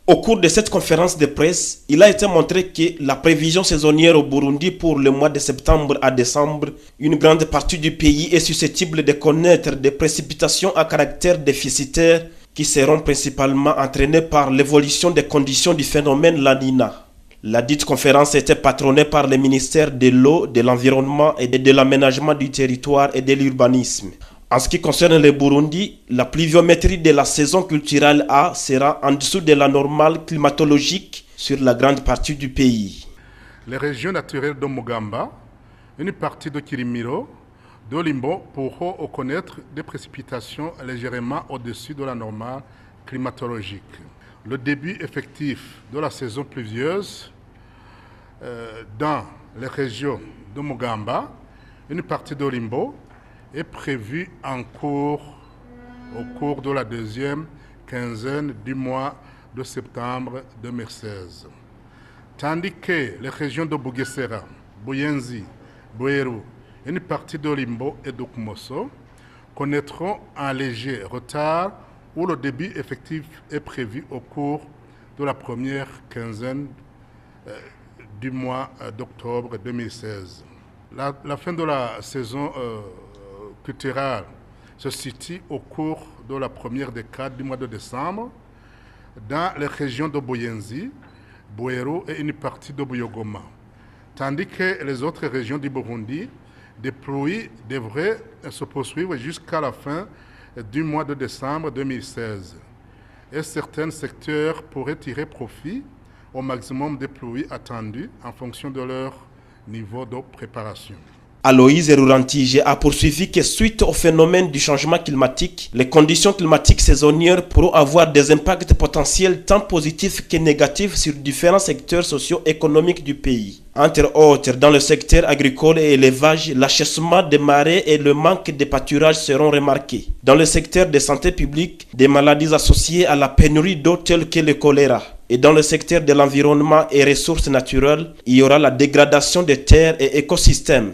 Au cours de cette conférence de presse, il a été montré que la prévision saisonnière au Burundi pour le mois de septembre à décembre, une grande partie du pays est susceptible de connaître des précipitations à caractère déficitaire qui seront principalement entraînées par l'évolution des conditions du phénomène La Nina. La dite conférence était patronnée par le ministère de l'eau, de l'environnement et de l'aménagement du territoire et de l'urbanisme. En ce qui concerne le Burundi, la pluviométrie de la saison culturelle A sera en dessous de la normale climatologique sur la grande partie du pays. Les régions naturelles de Mugamba, une partie de Kirimiro, de Limbo pourront connaître des précipitations légèrement au-dessus de la normale climatologique. Le début effectif de la saison pluvieuse dans les régions de Mugamba, une partie de Limbo, est prévu au cours de la deuxième quinzaine du mois de septembre 2016. Tandis que les régions de Bugesera, Buyenzi, Bweru, une partie de Limbo et d'Okumoso connaîtront un léger retard où le début effectif est prévu au cours de la première quinzaine du mois d'octobre 2016. La fin de la saison culturelle se situe au cours de la première décade du mois de décembre dans les régions de Buyenzi, Bweru et une partie de Buyogoma. Tandis que les autres régions du Burundi, des pluies devraient se poursuivre jusqu'à la fin du mois de décembre 2016. Et certains secteurs pourraient tirer profit au maximum des pluies attendues en fonction de leur niveau de préparation. Aloïse Rurantige a poursuivi que suite au phénomène du changement climatique, les conditions climatiques saisonnières pourront avoir des impacts potentiels tant positifs que négatifs sur différents secteurs socio-économiques du pays. Entre autres, dans le secteur agricole et élevage, l'achèvement des marais et le manque de pâturage seront remarqués. Dans le secteur de santé publique, des maladies associées à la pénurie d'eau telles que le choléra. Et dans le secteur de l'environnement et ressources naturelles, il y aura la dégradation des terres et écosystèmes.